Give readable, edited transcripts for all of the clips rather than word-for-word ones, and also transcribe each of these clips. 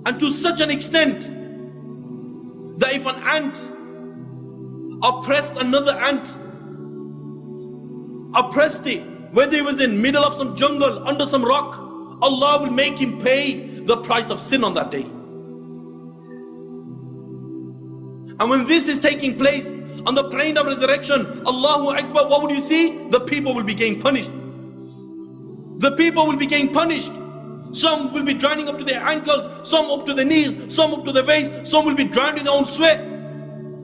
And to such an extent that if an ant oppressed another ant, oppressed it, whether he was in middle of some jungle, under some rock, Allah will make him pay the price of sin on that day. And when this is taking place on the plane of resurrection, Allahu Akbar, what would you see? The people will be getting punished. The people will be getting punished. Some will be drowning up to their ankles, some up to their knees, some up to their waist, some will be drowned in their own sweat.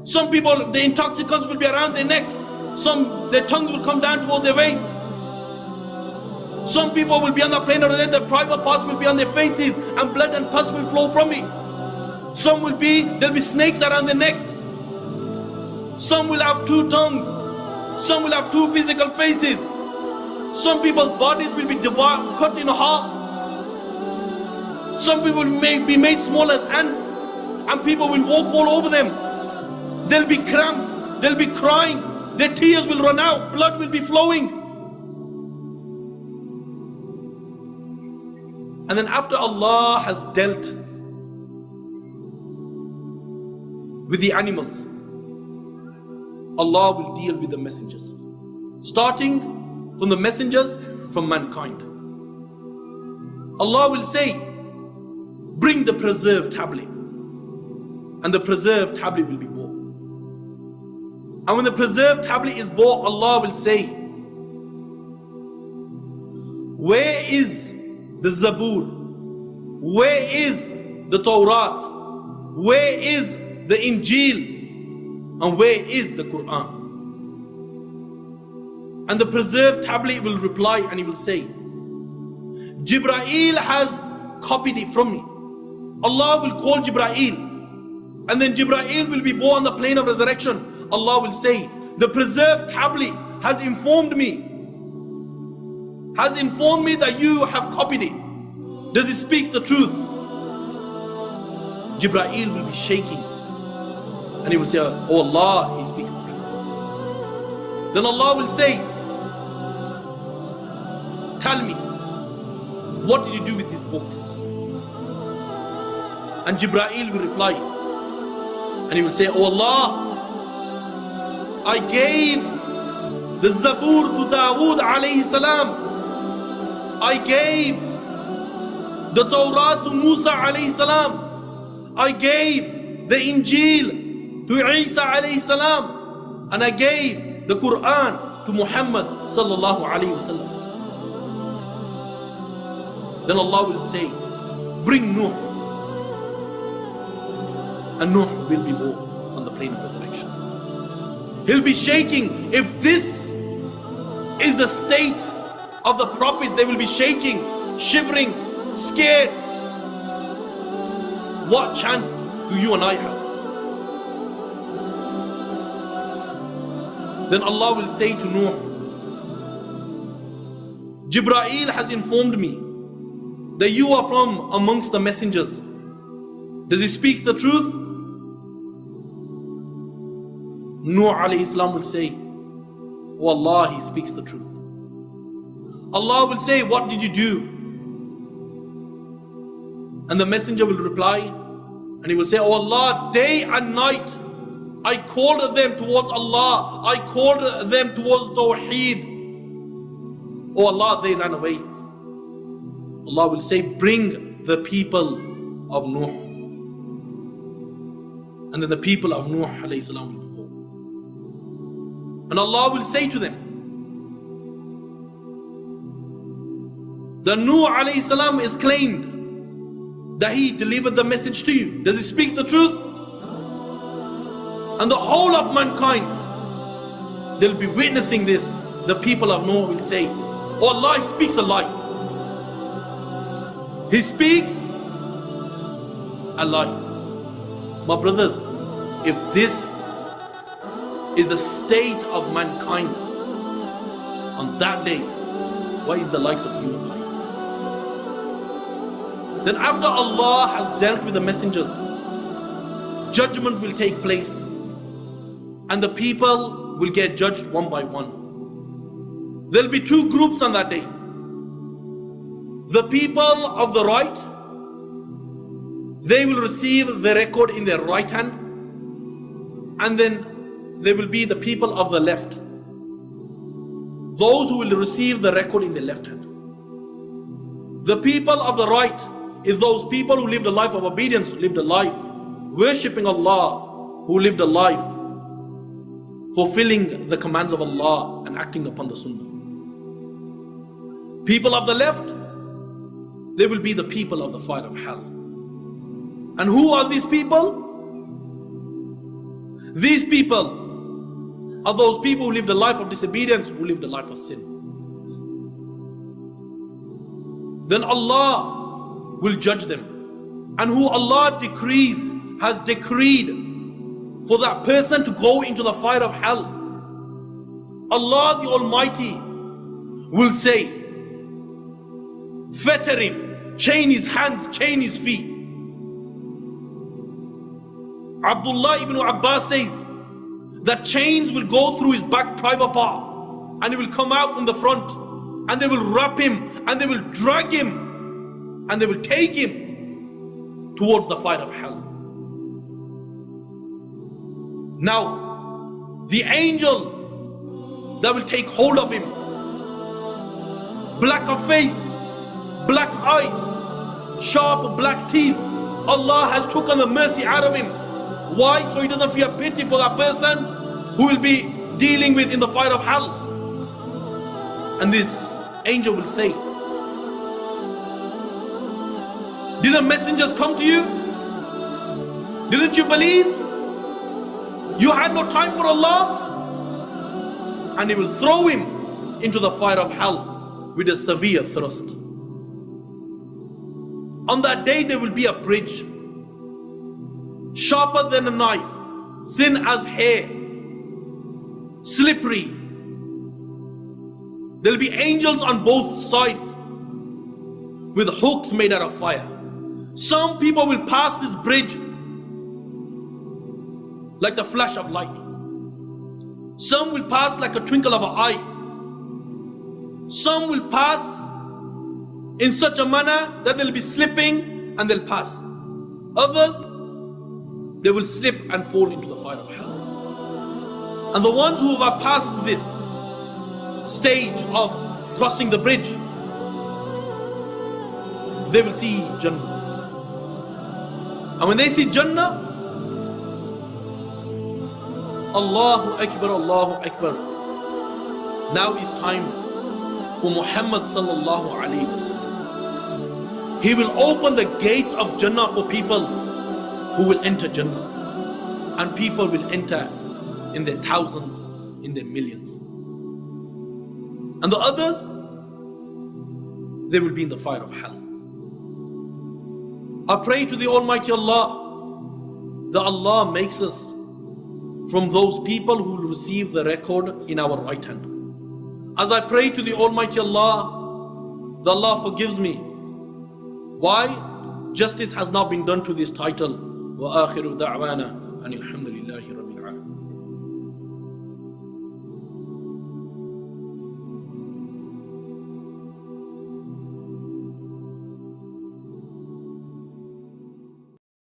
Some people, the intoxicants will be around their necks, some, their tongues will come down towards their waist. Some people will be on the plane of death, their private parts will be on their faces and blood and pus will flow from it. Some will be, there'll be snakes around their necks. Some will have two tongues. Some will have two physical faces. Some people's bodies will be cut in half. Some people may be made small as ants, and people will walk all over them. They'll be cramped, they'll be crying, their tears will run out, blood will be flowing. And then after Allah has dealt with the animals, Allah will deal with the messengers, starting from the messengers from mankind. Allah will say, bring the preserved tablet, and the preserved tablet will be brought. And when the preserved tablet is brought, Allah will say, where is the Zabur? Where is the Tawrat? Where is the Injil? And where is the Quran? And the preserved tablet will reply and he will say, Jibreel has copied it from me. Allah will call Jibreel, and then Jibreel will be born on the plane of resurrection. Allah will say, the preserved tablet has informed me that you have copied it. Does it speak the truth? Jibreel will be shaking and he will say, oh Allah, he speaks the truth. Then Allah will say, tell me, what did you do with these books? And Jibreel will reply and he will say, oh Allah, I gave the Zabur to Dawood alayhi salam. I gave the Tawrat to Musa alayhi salam. I gave the Injil to Isa alayhi salam. And I gave the Quran to Muhammad sallallahu alayhi wasallam. Then Allah will say, bring Nuh. And Nuh will be born on the plane of resurrection. He'll be shaking. If this is the state of the prophets, they will be shaking, shivering, scared. What chance do you and I have? Then Allah will say to Nuh, Jibreel has informed me that you are from amongst the messengers. Does he speak the truth? Nuh alayhi salam will say, oh Allah, he speaks the truth. Allah will say, what did you do? And the messenger will reply and he will say, oh Allah, day and night I called them towards Allah, I called them towards Tawheed. Oh Allah, they ran away. Allah will say, bring the people of Nuh. And then the people of Nuh alayhi salam will go. And Allah will say to them, the Nuh alayhi salam is claimed that he delivered the message to you. Does he speak the truth? And the whole of mankind, they'll be witnessing this. The people of Nuh will say, oh Allah, he speaks a lie. He speaks a lie. My brothers, if this is the state of mankind on that day, what is the likes of you and I? Then after Allah has dealt with the messengers, judgment will take place and the people will get judged one by one. There will be two groups on that day. The people of the right, they will receive the record in their right hand, and then there will be the people of the left, those who will receive the record in their left hand. The people of the right is those people who lived a life of obedience, who lived a life worshipping Allah, who lived a life fulfilling the commands of Allah and acting upon the Sunnah. People of the left, they will be the people of the fire of hell. And who are these people? These people are those people who lived a life of disobedience, who lived a life of sin. Then Allah will judge them. And who Allah has decreed for that person to go into the fire of hell, Allah the Almighty will say, fetter him, chain his hands, chain his feet. Abdullah ibn Abbas says that chains will go through his back private part, and it will come out from the front, and they will wrap him, and they will drag him, and they will take him towards the fire of hell. Now, the angel that will take hold of him, black of face, black eyes, sharp black teeth, Allah has taken the mercy out of him. Why? So he doesn't feel pity for that person who will be dealing with in the fire of hell. And this angel will say, didn't messengers come to you? Didn't you believe? You had no time for Allah? And he will throw him into the fire of hell with a severe thrust. On that day there will be a bridge, sharper than a knife, thin as hair, slippery. There will be angels on both sides with hooks made out of fire. Some people will pass this bridge like the flash of lightning. Some will pass like a twinkle of an eye. Some will pass in such a manner that they'll be slipping and they'll pass. Others, they will slip and fall into the fire of hell. And the ones who have passed this stage of crossing the bridge, they will see Jannah. And when they see Jannah, Allahu Akbar, Allahu Akbar. Now is time for Muhammad sallallahu alayhi wa sallam. He will open the gates of Jannah for people who will enter Jannah. And people will enter in their thousands, in their millions. And the others, they will be in the fire of hell. I pray to the Almighty Allah that Allah makes us from those people who will receive the record in our right hand. As I pray to the Almighty Allah that Allah forgives me. Why? Justice has not been done to this title. وآخر دعوانا أن الحمد لله رب العالمين.